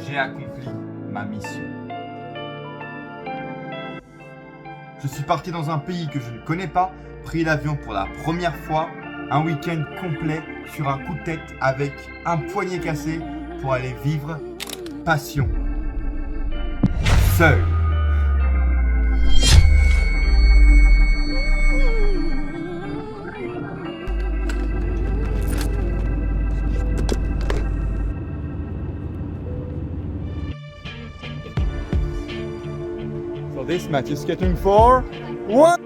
J'ai accompli ma mission. Je suis parti dans un pays que je ne connais pas, pris l'avion pour la première fois, un week-end complet sur un coup de tête avec un poignet cassé pour aller vivre passion. Seul. So this match is scheduled for 1.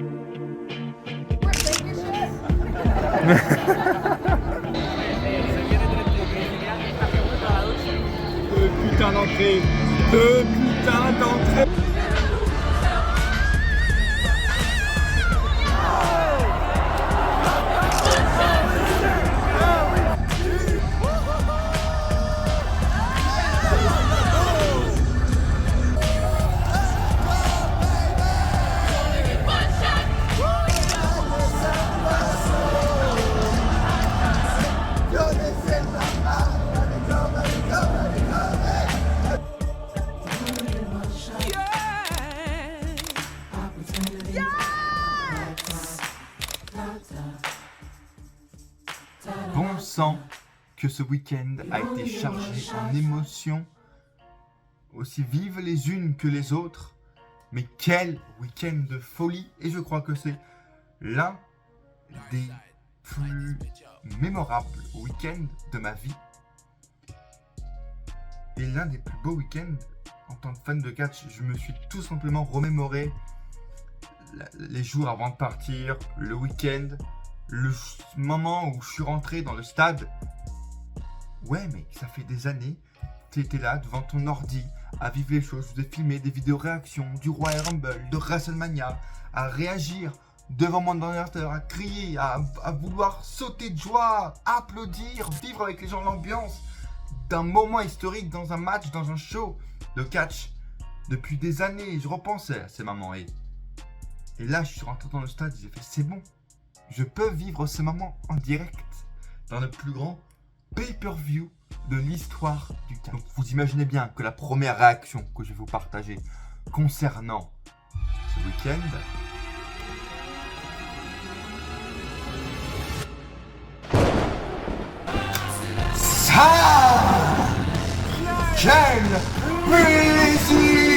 Deux putains d'entrées. Deux putains d'entrées. Bon sang que ce week-end a été chargé en émotions aussi vives les unes que les autres. Mais quel week-end de folie! Et je crois que c'est l'un des plus mémorables week-ends de ma vie. Et l'un des plus beaux week-ends en tant que fan de catch. Je me suis tout simplement remémoré les jours avant de partir, le week-end, le moment où je suis rentré dans le stade. Ouais, mec, ça fait des années. Tu étais là devant ton ordi à vivre les choses. Je vous ai filmé des vidéos réactions du Royal Rumble, de WrestleMania, à réagir devant mon ordinateur, à crier, à vouloir sauter de joie, applaudir, vivre avec les gens l'ambiance d'un moment historique dans un match, dans un show de catch. Depuis des années, je repensais à ces moments. Et là, je suis rentré dans le stade, j'ai fait c'est bon. Je peux vivre ce moment en direct dans le plus grand pay-per-view de l'histoire du catch. Donc vous imaginez bien que la première réaction que je vais vous partager concernant ce week-end, ça, quel plaisir!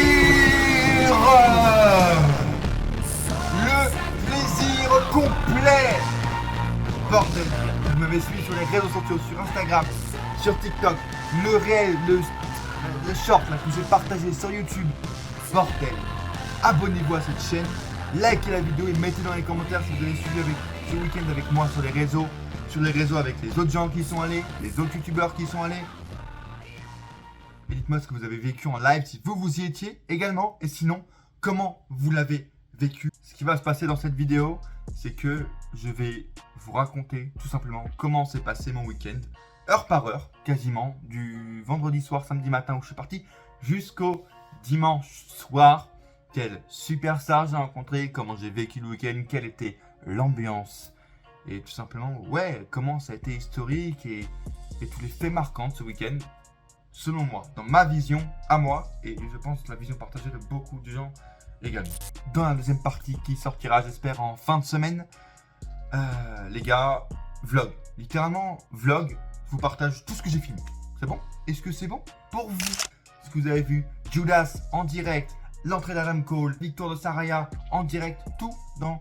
Complet. Bordel, vous m'avez suivi sur les réseaux sociaux, sur Instagram, sur TikTok, le réel, le short là, que j'ai partagé sur YouTube. Bordel, abonnez-vous à cette chaîne, likez la vidéo et mettez dans les commentaires si vous avez suivi ce week-end avec moi sur les réseaux avec les autres gens qui y sont allés, les autres youtubeurs qui y sont allés. Et dites-moi ce que vous avez vécu en live si vous y étiez également, et sinon comment vous l'avez vécu. Ce qui va se passer dans cette vidéo, c'est que je vais vous raconter tout simplement comment s'est passé mon week-end, heure par heure, quasiment, du vendredi soir, samedi matin où je suis parti, jusqu'au dimanche soir. Quelle superstar j'ai rencontré, comment j'ai vécu le week-end, quelle était l'ambiance. Et tout simplement, ouais, comment ça a été historique et tous les faits marquants de ce week-end, selon moi, dans ma vision, à moi, et je pense la vision partagée de beaucoup de gens également. Dans la deuxième partie qui sortira, j'espère, en fin de semaine, les gars, vlog. Littéralement, vlog, je vous partage tout ce que j'ai filmé. C'est bon? Est-ce que c'est bon pour vous? Est-ce que vous avez vu Judas en direct, l'entrée d'Adam Cole, victoire de Saraya en direct, tout dans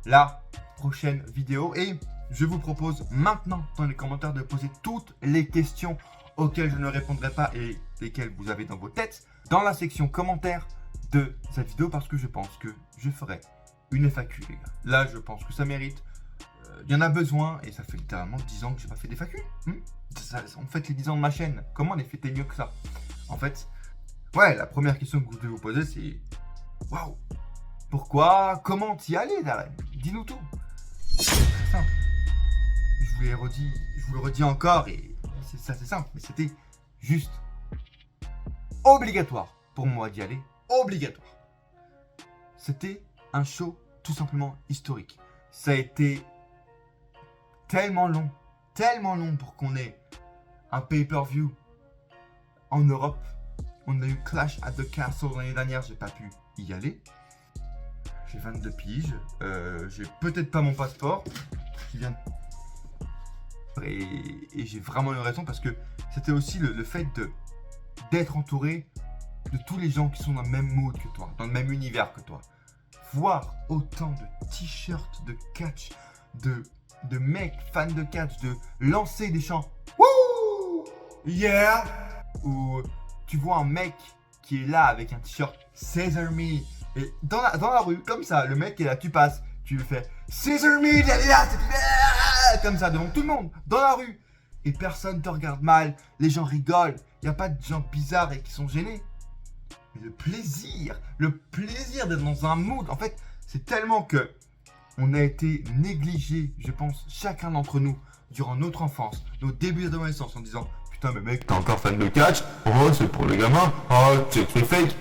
la prochaine vidéo. Et je vous propose maintenant dans les commentaires de poser toutes les questions auxquelles je ne répondrai pas et lesquelles vous avez dans vos têtes dans la section commentaires de cette vidéo, parce que je pense que je ferai une FAQ, les gars. Là, je pense que ça mérite. Il y en a besoin, et ça fait littéralement 10 ans que j'ai pas fait des FAQ. On fête les 10 ans de ma chaîne. Comment les fêter mieux que ça? En fait, ouais, la première question que vous devez vous poser, c'est waouh, pourquoi, comment t'y aller, Darren? Dis-nous tout. C'est très simple. Je vous le redis encore, et c'est assez simple, mais c'était juste obligatoire pour moi d'y aller. Obligatoire. C'était un show tout simplement historique. Ça a été tellement long pour qu'on ait un pay-per-view en Europe. On a eu Clash at the Castle l'année dernière, j'ai pas pu y aller. J'ai 22 piges, j'ai peut-être pas mon passeport qui vient et j'ai vraiment eu raison parce que c'était aussi le fait d'être entouré de tous les gens qui sont dans le même mood que toi, dans le même univers que toi. Voir autant de t-shirts de catch, de mecs fans de catch, de lancer des chants Wouh! Yeah! Ou tu vois un mec qui est là avec un t-shirt Scissor Me, et dans la rue, comme ça, le mec est là, tu passes, tu le fais Scissor Me, comme ça, devant tout le monde, dans la rue, et personne te regarde mal, les gens rigolent, il n'y a pas de gens bizarres et qui sont gênés. Mais le plaisir d'être dans un mood, en fait, c'est tellement que on a été négligé, je pense, chacun d'entre nous, durant notre enfance, nos débuts d'adolescence, en disant putain, mais mec, t'es encore fan de catch? Oh, c'est pour les gamins, oh, c'est fake.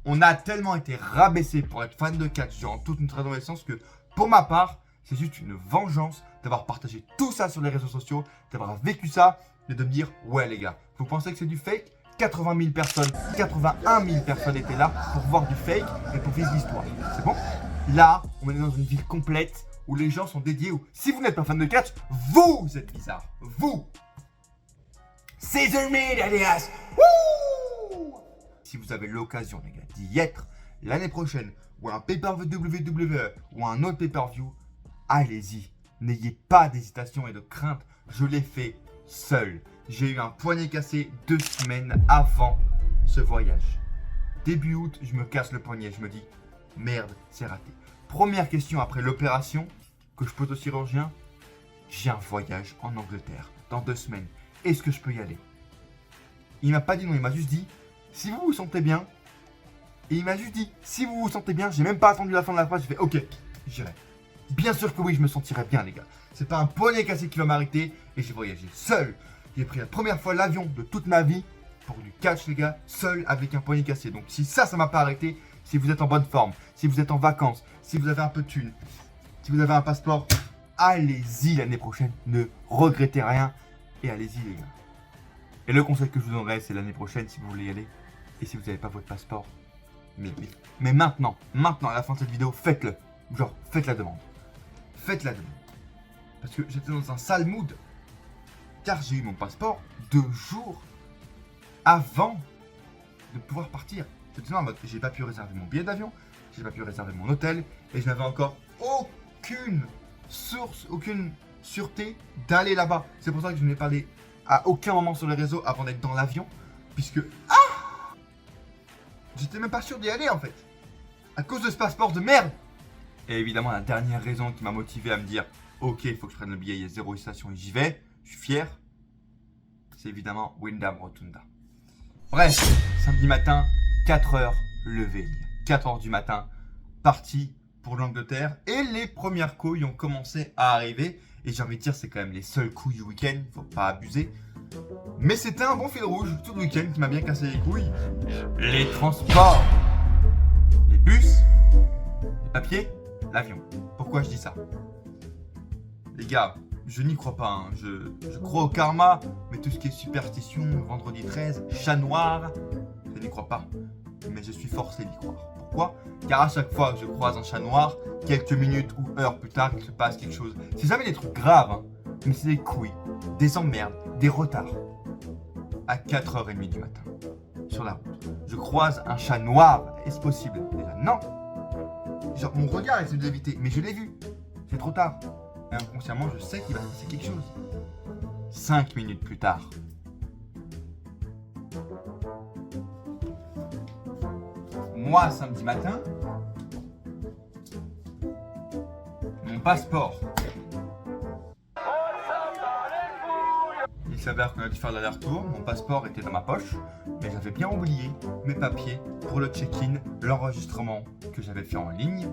On a tellement été rabaissé pour être fan de catch durant toute notre adolescence que, pour ma part, c'est juste une vengeance d'avoir partagé tout ça sur les réseaux sociaux, d'avoir vécu ça, et de me dire ouais, les gars, vous pensez que c'est du fake? 80 000 personnes, 81 000 personnes étaient là pour voir du fake et pour vivre l'histoire. C'est bon? Là, on est dans une ville complète où les gens sont dédiés où, si vous n'êtes pas fan de catch, vous êtes bizarre. Vous! Scissor Me, alias! Wouh! Si vous avez l'occasion, les gars, d'y être l'année prochaine, ou un pay-per-view WWE, ou un autre pay-per-view, allez-y. N'ayez pas d'hésitation et de crainte. Je l'ai fait seul. J'ai eu un poignet cassé 2 semaines avant ce voyage. Début août, je me casse le poignet. Je me dis, merde, c'est raté. Première question après l'opération que je pose au chirurgien. J'ai un voyage en Angleterre dans 2 semaines. Est-ce que je peux y aller? Il m'a pas dit non, il m'a juste dit, si vous vous sentez bien. Et il m'a juste dit, si vous vous sentez bien, j'ai même pas attendu la fin de la phrase, j'ai fait, ok, j'irai. Bien sûr que oui, je me sentirais bien, les gars. C'est pas un poignet cassé qui va m'arrêter et j'ai voyagé seul. J'ai pris la première fois l'avion de toute ma vie pour du catch, les gars, seul avec un poignet cassé. Donc si ça m'a pas arrêté, si vous êtes en bonne forme, si vous êtes en vacances, si vous avez un peu de thunes, si vous avez un passeport, allez-y l'année prochaine. Ne regrettez rien et allez-y, les gars. Et le conseil que je vous donnerai, c'est l'année prochaine si vous voulez y aller. Et si vous n'avez pas votre passeport, mais maintenant, à la fin de cette vidéo, faites-le. Genre, faites la demande. Faites la demande. Parce que j'étais dans un sale mood. Car j'ai eu mon passeport 2 jours avant de pouvoir partir. J'étais en mode, j'ai pas pu réserver mon billet d'avion, j'ai pas pu réserver mon hôtel, et je n'avais encore aucune source, aucune sûreté d'aller là-bas. C'est pour ça que je n'ai parlé à aucun moment sur les réseaux avant d'être dans l'avion, puisque j'étais même pas sûr d'y aller en fait, à cause de ce passeport de merde. Et évidemment, la dernière raison qui m'a motivé à me dire ok, il faut que je prenne le billet, il y a 0 station et j'y vais, je suis fier, c'est évidemment Wyndham Rotunda. Bref, samedi matin, 4h, levé, 4h du matin, parti pour l'Angleterre, et les premières couilles ont commencé à arriver, et j'ai envie de dire, c'est quand même les seules couilles du week-end, faut pas abuser, mais c'était un bon fil rouge tout le week-end qui m'a bien cassé les couilles. Les transports, les bus, les papiers, l'avion. Pourquoi je dis ça? Les gars, je n'y crois pas, hein. Je crois au karma, mais tout ce qui est superstition, vendredi 13, chat noir, je n'y crois pas. Mais je suis forcé d'y croire. Pourquoi? Car à chaque fois que je croise un chat noir, quelques minutes ou heures plus tard, il se passe quelque chose. C'est jamais des trucs graves, hein, mais c'est des couilles, des emmerdes, des retards. À 4h30 du matin, sur la route, je croise un chat noir. Est-ce possible? Déjà, non. Genre, mon regard essaie de l'éviter, mais je l'ai vu. C'est trop tard. Et inconsciemment, je sais qu'il va se passer quelque chose. 5 minutes plus tard. Moi, samedi matin, passeport. Il s'avère qu'on a dû faire l'aller-retour, mon passeport était dans ma poche, mais j'avais bien oublié mes papiers pour le check-in, l'enregistrement que j'avais fait en ligne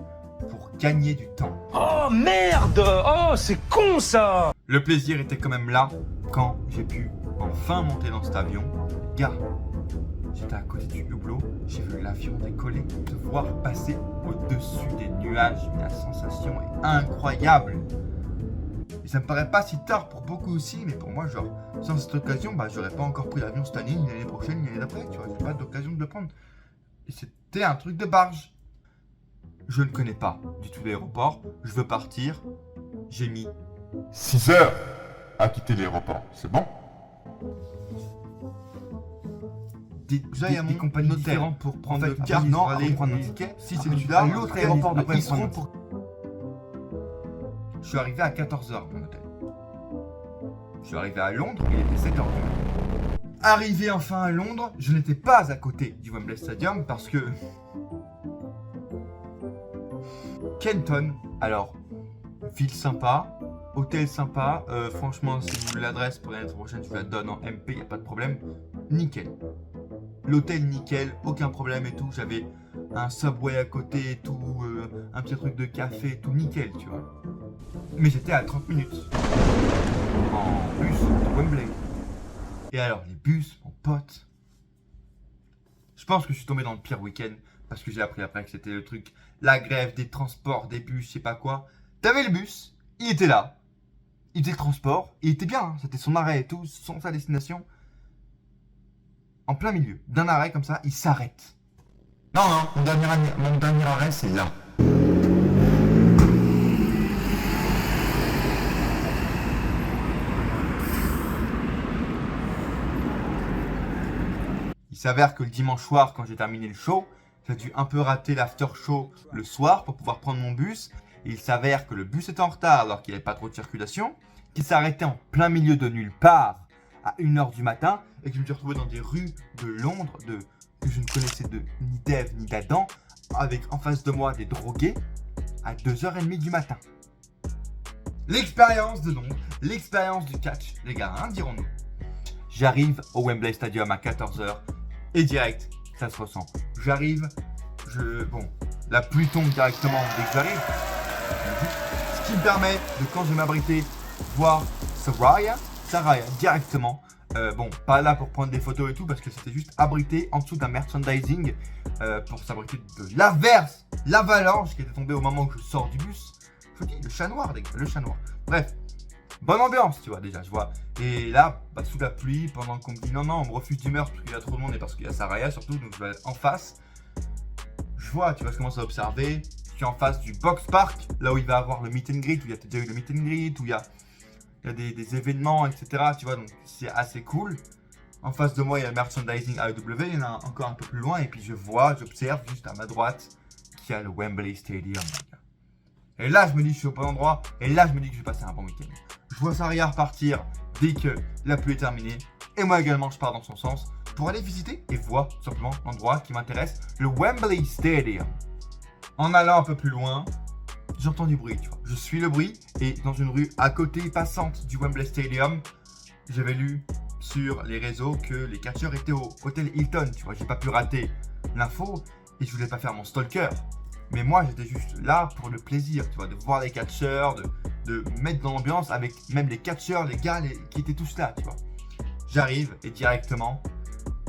pour gagner du temps. Oh merde! Oh c'est con ça! Le plaisir était quand même là quand j'ai pu enfin monter dans cet avion. Gars, j'étais à côté du hublot, j'ai vu l'avion décoller, te voir passer au-dessus des nuages, la sensation est incroyable. Et ça me paraît pas si tard pour beaucoup aussi, mais pour moi, genre, sans cette occasion, bah, j'aurais pas encore pris l'avion cette année, ni l'année prochaine, ni l'année d'après, tu vois, j'ai pas d'occasion de le prendre. Et c'était un truc de barge. Je ne connais pas du tout l'aéroport, je veux partir, j'ai mis 6 heures à quitter l'aéroport, c'est bon? des compagnies différentes pour prendre le car, non, pour aller prendre un ticket. Si c'est celui-là, l'autre aéroport de Paris pour... Je suis arrivé à 14h mon hôtel. Je suis arrivé à Londres, il était 7h. Arrivé enfin à Londres, je n'étais pas à côté du Wembley Stadium parce que... Kenton, alors, ville sympa, hôtel sympa, franchement si vous voulez l'adresse pour l'année prochaine, je vous la donne en MP, y a pas de problème, nickel. L'hôtel nickel, aucun problème et tout, j'avais un Subway à côté et tout, un petit truc de café, tout nickel, tu vois. Mais j'étais à 30 minutes en bus de Wembley. Et alors les bus, mon pote, je pense que je suis tombé dans le pire week-end parce que j'ai appris après que c'était le truc, la grève des transports, des bus, je sais pas quoi. T'avais le bus, il était là, il faisait le transport, il était bien, hein, c'était son arrêt et tout, sa destination. En plein milieu d'un arrêt comme ça, il s'arrête. Non, mon dernier arrêt, c'est là. Il s'avère que le dimanche soir, quand j'ai terminé le show, j'ai dû un peu rater l'after show le soir pour pouvoir prendre mon bus. Et il s'avère que le bus était en retard alors qu'il n'y avait pas trop de circulation, qu'il s'arrêtait en plein milieu de nulle part à 1h du matin et que je me suis retrouvé dans des rues de Londres que je ne connaissais ni d'Ève ni d'Adam, avec en face de moi des drogués à 2h30 du matin. L'expérience de Londres, l'expérience du catch, les gars, hein, dirons-nous. J'arrive au Wembley Stadium à 14h et direct, ça se ressent. J'arrive, bon, la pluie tombe directement dès que j'arrive. Ce qui me permet de, quand je vais m'abriter, voir Saraya directement. Bon, pas là pour prendre des photos et tout, parce que c'était juste abrité en dessous d'un merchandising pour s'abriter de l'avalanche qui était tombée au moment où je sors du bus. Je vous dis, le chat noir, les gars, le chat noir. Bref, bonne ambiance, tu vois, déjà, je vois. Et là, bah, sous la pluie, pendant qu'on me dit non, on me refuse du meurtre parce qu'il y a trop de monde et parce qu'il y a Saraya surtout, donc je vais être en face. Je vois, tu vois, je commence à observer. Je suis en face du Box Park, là où il va avoir le meet and greet, où il y a déjà eu le meet and greet, où il y a des événements, etc. Tu vois, donc c'est assez cool. En face de moi, il y a le merchandising AEW, il y en a encore un peu plus loin, et puis j'observe juste à ma droite qu'il y a le Wembley Stadium. Et là, je me dis que je suis au bon endroit, et là, je me dis que je vais passer un bon week-end. Je vois Saraya repartir dès que la pluie est terminée, et moi également, je pars dans son sens pour aller visiter et voir simplement l'endroit qui m'intéresse, le Wembley Stadium. En allant un peu plus loin, j'entends du bruit, tu vois. Je suis le bruit et dans une rue à côté passante du Wembley Stadium, j'avais lu sur les réseaux que les catcheurs étaient au hôtel Hilton, tu vois. J'ai pas pu rater l'info et je voulais pas faire mon stalker. Mais moi, j'étais juste là pour le plaisir, tu vois, de voir les catcheurs, de mettre dans l'ambiance avec même les catcheurs, les gars qui étaient tous là, tu vois. J'arrive et directement,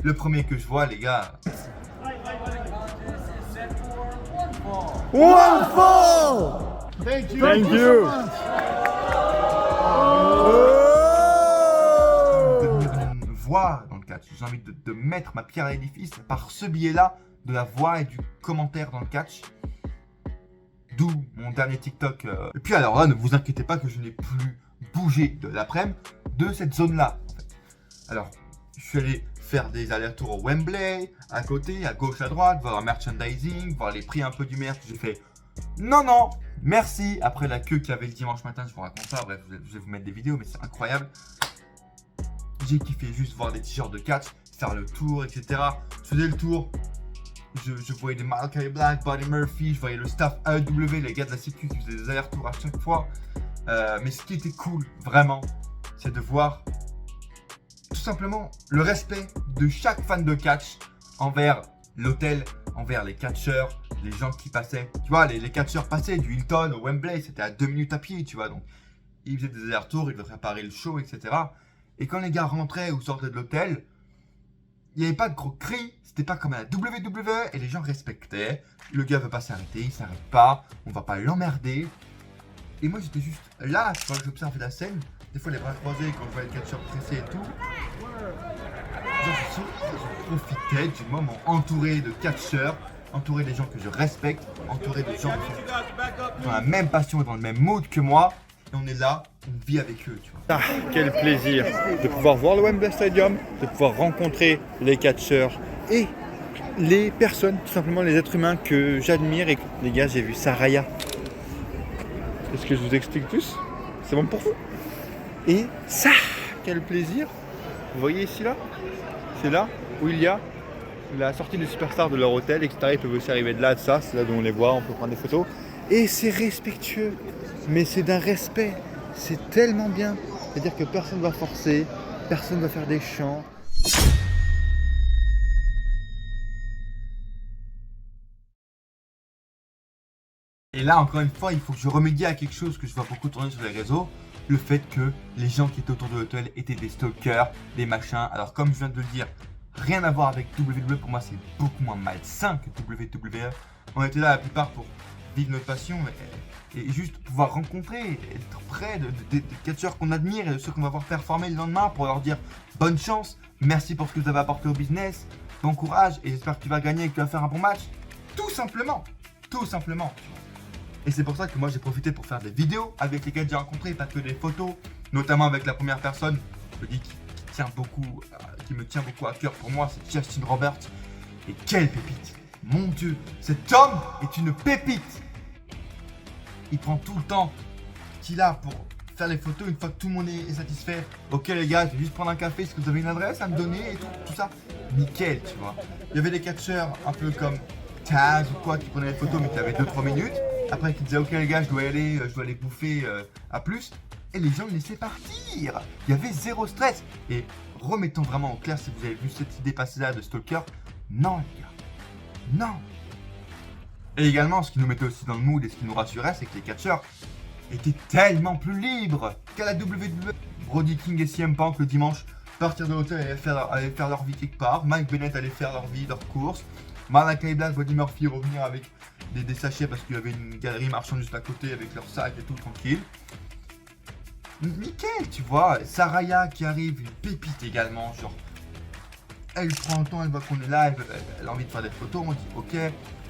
le premier que je vois, les gars... One fall! Thank you! Thank you! De me voir dans le catch. J'ai envie de mettre ma pierre à l'édifice par ce biais-là de la voix et du commentaire dans le catch. D'où mon dernier TikTok. Et puis alors là, ne vous inquiétez pas que je n'ai plus bougé de l'après-midi de cette zone-là. En fait. Alors, je suis allé faire des allers-retours au Wembley, à côté, à gauche, à droite, voir un merchandising, voir les prix un peu du merch. J'ai fait non, merci. Après la queue qu'il y avait le dimanche matin, je vous raconte ça. Bref, je vais vous mettre des vidéos, mais c'est incroyable. J'ai kiffé juste voir des t-shirts de catch, faire le tour, etc. Je faisais le tour je voyais des Malachi Black, Buddy Murphy, je voyais le staff AEW, les gars de la sécu qui faisaient des allers-retours à chaque fois. Mais ce qui était cool, vraiment, c'est de voir tout simplement le respect de chaque fan de catch envers l'hôtel, envers les catcheurs, les gens qui passaient. Tu vois, les catcheurs passaient du Hilton au Wembley, c'était à 2 minutes à pied, tu vois. Donc, ils faisaient des allers-retours, ils devaient préparer le show, etc. Et quand les gars rentraient ou sortaient de l'hôtel, il n'y avait pas de gros cris, c'était pas comme à la WWE et les gens respectaient. Le gars veut pas s'arrêter, il s'arrête pas, on va pas l'emmerder. Et moi j'étais juste là, tu vois, j'observais la scène, des fois les bras croisés quand je voyais le catcheur pressé et tout. Je profitais du moment entouré de catcheurs, entouré des gens que je respecte, entouré de gens qui sont dans la même passion et dans le même mood que moi. Et on est là, on vit avec eux, tu vois. Ah, quel plaisir de pouvoir voir le Wembley Stadium, de pouvoir rencontrer les catcheurs et les personnes, tout simplement les êtres humains que j'admire. Et les gars, j'ai vu Saraya. Est-ce que je vous explique tous? C'est bon pour vous? Et ça, quel plaisir! Vous voyez ici là? C'est là où il y a la sortie des superstars de leur hôtel, etc. Ils peuvent aussi arriver de là, de ça, c'est là où on les voit, on peut prendre des photos. Et c'est respectueux, mais c'est d'un respect, c'est tellement bien. C'est-à-dire que personne ne va forcer, personne ne va faire des chants. Et là, encore une fois, il faut que je remédie à quelque chose que je vois beaucoup tourner sur les réseaux. Le fait que les gens qui étaient autour de l'hôtel étaient des stalkers, des machins. Alors comme je viens de le dire, rien à voir avec WWE, pour moi c'est beaucoup moins malsain que WWE. On était là la plupart pour vivre notre passion et juste pouvoir rencontrer, être près des catcheurs qu'on admire et de ceux qu'on va voir performer le lendemain pour leur dire bonne chance, merci pour ce que vous avez apporté au business, bon courage et j'espère que tu vas gagner et que tu vas faire un bon match. Tout simplement, tout simplement. Et c'est pour ça que moi j'ai profité pour faire des vidéos avec les gars que j'ai rencontrés, pas que des photos, notamment avec la première personne, je dis qui me tient beaucoup à cœur pour moi, c'est Justin Roberts. Et quelle pépite! Mon Dieu, cet homme est une pépite! Il prend tout le temps qu'il a pour faire les photos une fois que tout le monde est satisfait. Ok les gars, je vais juste prendre un café, est-ce que vous avez une adresse à me donner et tout ça? Nickel, tu vois. Il y avait des catcheurs un peu comme Taz ou quoi qui prenaient les photos mais qui avaient 2-3 minutes. Après qui disaient ok les gars, je dois aller bouffer à plus. Et les gens le laissaient partir. Il y avait zéro stress. Et remettons vraiment en clair si vous avez vu cette idée passer là de stalker. Non les gars. Non. Et également, ce qui nous mettait aussi dans le mood et ce qui nous rassurait, c'est que les catcheurs étaient tellement plus libres qu'à la WWE. Brody King et CM Punk le dimanche partir de l'hôtel allaient faire leur vie quelque part. Mike Bennett allait faire leur vie, leur course. Malachi Black, Buddy Murphy revenir avec des sachets parce qu'il y avait une galerie marchande juste à côté avec leur sac et tout tranquille. Nickel, tu vois. Saraya qui arrive, une pépite également, genre. Elle prend le temps, elle voit qu'on est là, elle a envie de faire des photos, on dit ok.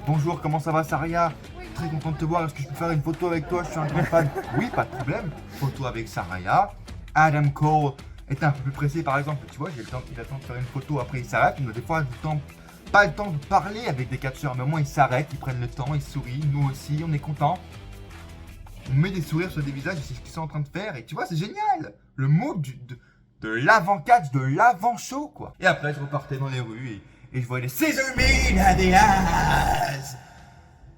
Bonjour, comment ça va Saraya? Très content de te voir, est-ce que je peux faire une photo avec toi? Je suis un grand fan. Oui, pas de problème. Photo avec Saraya. Adam Cole était un peu plus pressé par exemple, tu vois, il attend de faire une photo, après il s'arrête. Mais des fois, pas le temps de parler avec des catcheurs, mais au moins ils s'arrêtent, ils prennent le temps, ils sourient, nous aussi, on est contents. On met des sourires sur des visages et c'est ce qu'ils sont en train de faire. Et tu vois, c'est génial. Le mood de l'avant-catch, de l'avant-show, quoi. Et après, je repartais dans les rues et je voyais les Scissor Me Adidas.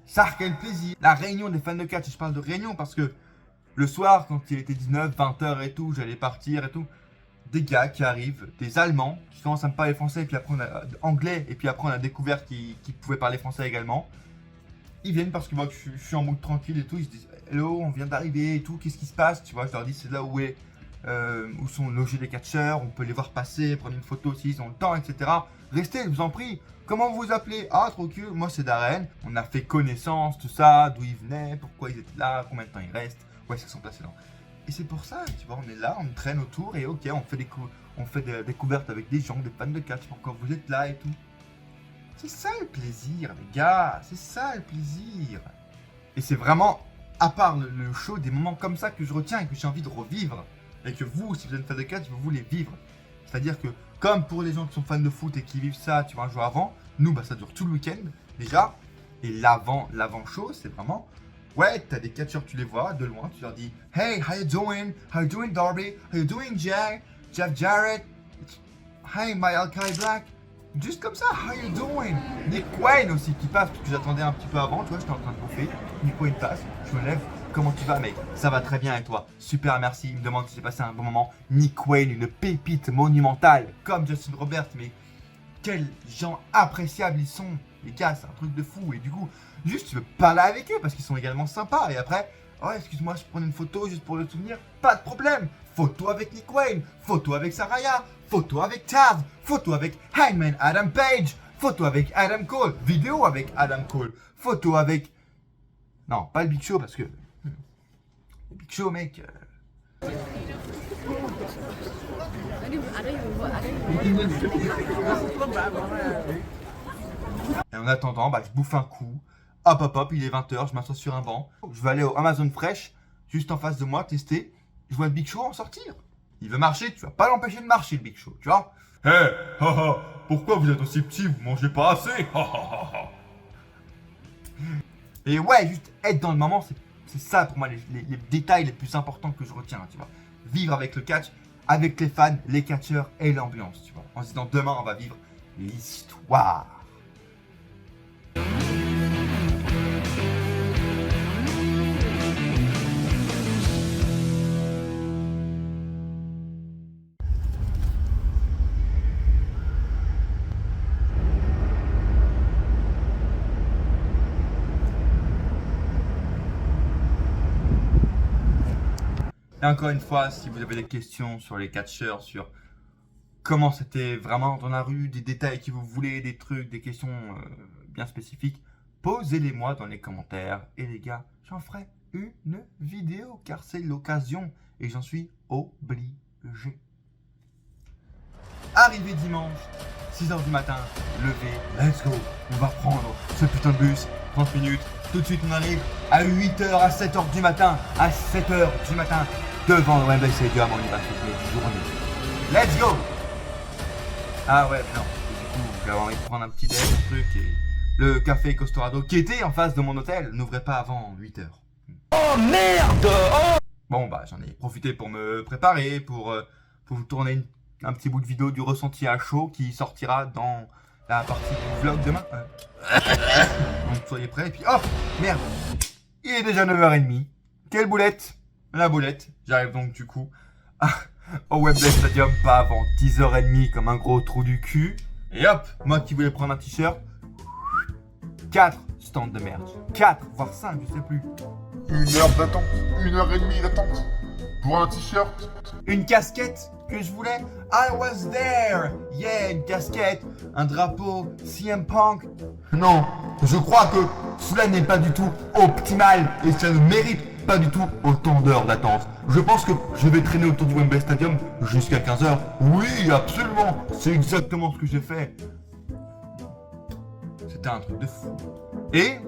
Ça, quel plaisir. La réunion des fans de catch, je parle de réunion parce que le soir, quand il était 19, 20h et tout, j'allais partir et tout. Des gars qui arrivent, des Allemands, qui commencent à me parler français et puis après anglais. Et puis après, on a découvert qu'ils pouvaient parler français également. Ils viennent parce que moi, je suis en mood tranquille et tout. Ils se disent hello, on vient d'arriver et tout, qu'est-ce qui se passe? Tu vois, je leur dis c'est là où sont logés les catcheurs, on peut les voir passer, prendre une photo s'ils ont le temps, etc. Restez, je vous en prie. Comment vous vous appelez? Ah, trop cool, moi c'est Darren. On a fait connaissance, tout ça, d'où ils venaient, pourquoi ils étaient là, combien de temps ils restent, où est-ce qu'ils sont placés là. Et c'est pour ça, tu vois, on est là, on traîne autour et ok, on fait des découvertes avec des gens, des fans de catch, pourquoi vous êtes là et tout. C'est ça le plaisir, les gars, c'est ça le plaisir. Et c'est vraiment, à part le show, des moments comme ça que je retiens et que j'ai envie de revivre. Et que vous, si vous êtes fan de catch, vous voulez vivre. C'est-à-dire que, comme pour les gens qui sont fans de foot et qui vivent ça, tu vois, un jour avant, nous, bah, ça dure tout le week-end, déjà. Et l'avant-show, c'est vraiment, ouais, t'as des catcheurs, tu les vois de loin, tu leur dis, hey, how you doing? How you doing, Darby? How you doing, Jeff Jarrett? Hey, Malachi Black? Juste comme ça, how you doing? Nick Wayne aussi qui passe, parce que j'attendais un petit peu avant, tu vois, j'étais en train de bouffer. Nick Wayne passe, je me lève. Comment tu vas, mec? Ça va très bien et toi? Super, merci. Il me demande si j'ai passé un bon moment. Nick Wayne, une pépite monumentale, comme Justin Roberts, mais quels gens appréciables ils sont. Les gars, c'est un truc de fou. Et du coup, juste tu veux parler avec eux parce qu'ils sont également sympas. Et après, oh, excuse-moi, je prends une photo juste pour le souvenir. Pas de problème. Photo avec Nick Wayne, photo avec Saraya, photo avec Taz, photo avec Hangman Adam Page, photo avec Adam Cole, vidéo avec Adam Cole, photo avec... Non, pas le Big Show parce que... Le Big Show, mec... Et en attendant, bah, je bouffe un coup. Hop, hop, hop, il est 20h, je m'assois sur un banc. Je vais aller au Amazon Fresh, juste en face de moi, tester. Je vois le Big Show en sortir. Il veut marcher, tu vas pas l'empêcher de marcher, le Big Show, tu vois. Hé, haha, pourquoi vous êtes aussi petit, vous mangez pas assez? Et ouais, juste être dans le moment, c'est ça pour moi, les détails les plus importants que je retiens, tu vois. Vivre avec le catch, avec les fans, les catcheurs et l'ambiance, tu vois. En se disant, demain, on va vivre l'histoire. Et encore une fois, si vous avez des questions sur les catcheurs, sur comment c'était vraiment dans la rue, des détails que vous voulez, des trucs, des questions bien spécifiques, posez-les-moi dans les commentaires. Et les gars, j'en ferai une vidéo car c'est l'occasion et j'en suis obligé. Arrivé dimanche, 6h du matin, levé, let's go. On va prendre ce putain de bus, 30 minutes. Tout de suite, on arrive à 8h, à 7h du matin, à 7h du matin, devant le Wembley Stadium, on y va toute notre journée. Let's go! Ah ouais, non. Du coup, j'avais envie de prendre un petit déj, un truc, et le café Costorado, qui était en face de mon hôtel, n'ouvrait pas avant 8h. Oh merde! Oh! Bon, bah, j'en ai profité pour me préparer, pour vous tourner un petit bout de vidéo du ressenti à chaud qui sortira dans la partie du vlog demain. Donc soyez prêts, et puis hop, merde, il est déjà 9h30. Quelle boulette? La boulette. J'arrive donc du coup au Wembley Stadium, pas avant 10h30 comme un gros trou du cul. Et hop, moi qui voulais prendre un t-shirt, 4 stands de merch. 4, voire 5, je sais plus. 1 heure d'attente, 1h30 d'attente pour un t-shirt. Une casquette que je voulais. I was there. Yeah, une casquette, un drapeau, CM Punk. Non, je crois que cela n'est pas du tout optimal et ça ne mérite pas du tout autant d'heures d'attente. Je pense que je vais traîner autour du Wembley Stadium jusqu'à 15h. Oui, absolument. C'est exactement ce que j'ai fait. C'était un truc de fou. Et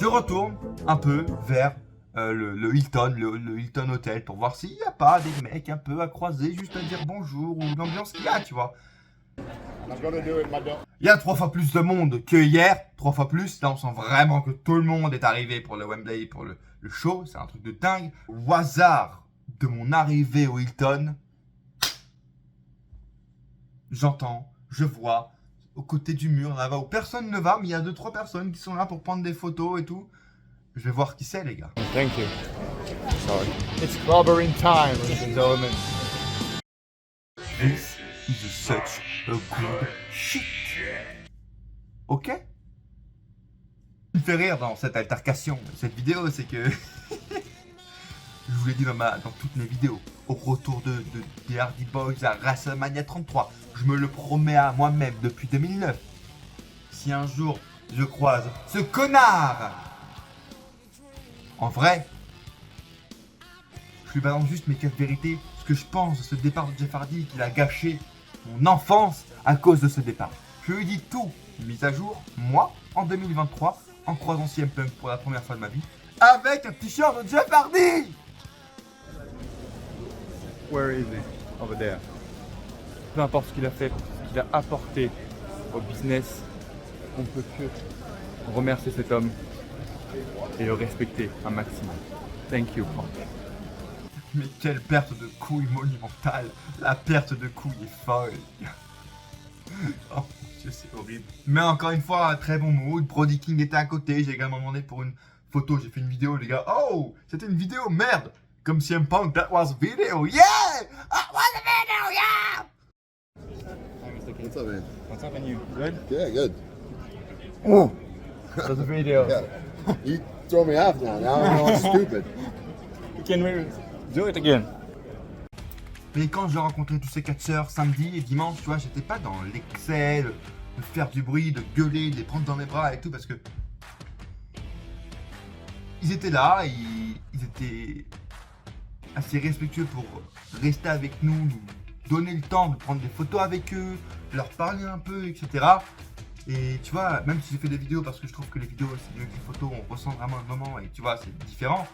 je retourne un peu vers le Hilton, le Hilton Hotel pour voir s'il n'y a pas des mecs un peu à croiser, juste à dire bonjour ou l'ambiance qu'il y a, tu vois. Il y a 3 fois plus de monde que hier, 3 fois plus. Là, on sent vraiment que tout le monde est arrivé pour le Wembley, pour le show. C'est un truc de dingue. Au hasard de mon arrivée au Hilton, j'entends, je vois, au côté du mur, là-bas où personne ne va, mais il y a 2-3 personnes qui sont là pour prendre des photos et tout. Je vais voir qui c'est, les gars. Thank you. Sorry. It's clobbering time, ladies and gentlemen. This is such a good shit. Ok? Ce qui me fait rire dans cette altercation, cette vidéo, c'est que... je vous l'ai dit dans toutes mes vidéos, au retour des Hardy Boys à WrestleMania 33, je me le promets à moi-même depuis 2009. Si un jour je croise ce connard en vrai, je lui balance juste mes 4 vérités, ce que je pense de ce départ de Jeff Hardy, qu'il a gâché mon enfance à cause de ce départ. Je lui dis tout, mise à jour, moi, en 2023, en croisant CM Punk pour la première fois de ma vie, avec un t-shirt de Jeff Hardy. Where is he? Over there. Peu importe ce qu'il a fait, ce qu'il a apporté au business, on peut que remercier cet homme et le respecter un maximum. Thank you, Punk. Mais quelle perte de couilles monumentale. La perte de couilles est folle. Oh, Dieu, c'est horrible. Mais encore une fois, un très bon mood. Brody King était à côté. J'ai également demandé pour une photo. J'ai fait une vidéo, les gars. Oh, c'était une vidéo, merde. Comme CM Punk, that was a video. Yeah! That was a video, yeah! What's up, man? What's up, and you? Good? Yeah, good. That's a video. Yeah. You throw me off now. Now I know I'm stupid. Can we do it again? Mais quand j'ai rencontré tous ces catcheurs samedi et dimanche, tu vois, j'étais pas dans l'excès de faire du bruit, de gueuler, de les prendre dans mes bras et tout, parce que ils étaient là, ils étaient assez respectueux pour rester avec nous, nous donner le temps de prendre des photos avec eux, leur parler un peu, etc. Et tu vois, même si j'ai fait des vidéos, parce que je trouve que les vidéos c'est mieux que les photos, on ressent vraiment un moment et tu vois, c'est différent.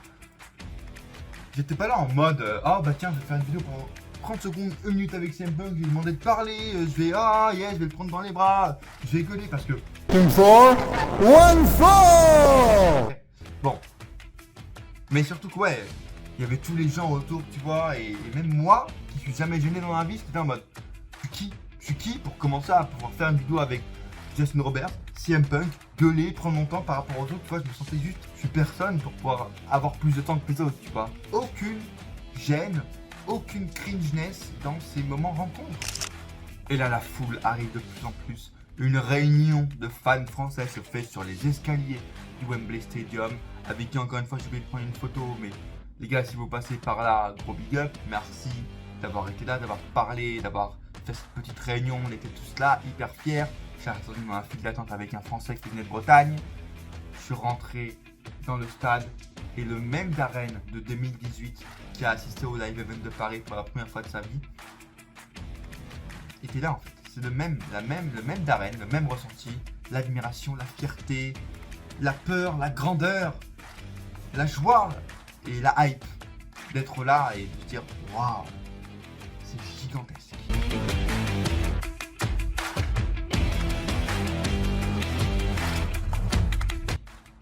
J'étais pas là en mode, ah bah tiens, je vais faire une vidéo pour 30 secondes, 1 minute avec CM Punk, je vais lui demander de parler, je vais, je vais le prendre dans les bras, je vais gueuler parce que... Bon. Mais surtout que ouais, il y avait tous les gens autour, tu vois, et même moi, qui suis jamais gêné dans la vie, c'était en mode, je suis qui pour commencer à pouvoir faire une vidéo avec Justin Robert, CM Punk, gueuler, prendre mon temps par rapport aux autres, tu vois, je me sentais juste, je suis personne pour pouvoir avoir plus de temps que les autres, tu vois. Aucune gêne, aucune cringeness dans ces moments rencontres. Et là, la foule arrive de plus en plus. Une réunion de fans français se fait sur les escaliers du Wembley Stadium, avec qui encore une fois, je vais prendre une photo, mais les gars, si vous passez par là, gros big up, merci d'avoir été là, d'avoir parlé, d'avoir fait cette petite réunion, on était tous là, hyper fiers. J'ai attendu dans la file d'attente avec un Français qui venait de Bretagne. Je suis rentré dans le stade et le même Darren de 2018 qui a assisté au live event de Paris pour la première fois de sa vie était là en fait. C'est le même Darren, le même ressenti, l'admiration, la fierté, la peur, la grandeur, la joie et la hype d'être là et de se dire waouh, c'est gigantesque.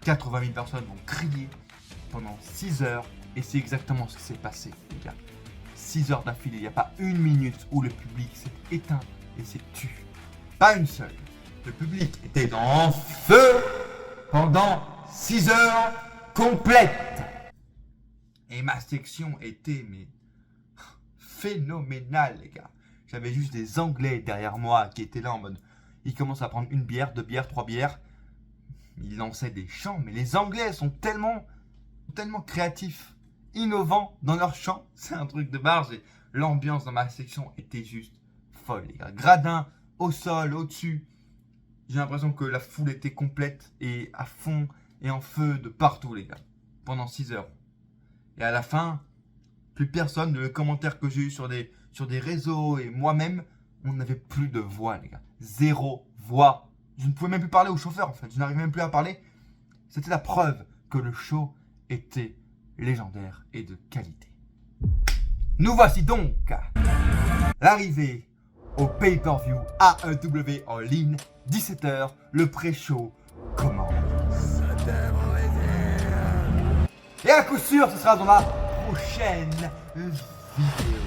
80 000 personnes vont crier pendant 6 heures et c'est exactement ce qui s'est passé, les gars. 6 heures d'affilée, il n'y a pas une minute où le public s'est éteint et s'est tu. Pas une seule. Le public était en feu pendant 6 heures complètes. Et ma section était mais phénoménale, les gars. J'avais juste des Anglais derrière moi qui étaient là en mode, ils commencent à prendre une bière, 2 bières, 3 bières. Ils lançaient des chants, mais les Anglais sont tellement créatifs, innovants dans leurs chants. C'est un truc de barge et l'ambiance dans ma section était juste folle, les gars. Gradins au sol, au-dessus. J'ai l'impression que la foule était complète et à fond et en feu de partout, les gars. Pendant 6 heures. Et à la fin, plus personne, de commentaires que j'ai eu sur des réseaux et moi-même, on n'avait plus de voix, les gars. 0 voix. Je ne pouvais même plus parler au chauffeur en fait, je n'arrivais même plus à parler. C'était la preuve que le show était légendaire et de qualité. Nous voici donc l'arrivée au pay-per-view AEW en ligne, 17h, le pré-show commence. Et à coup sûr, ce sera dans la prochaine vidéo.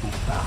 Au bar.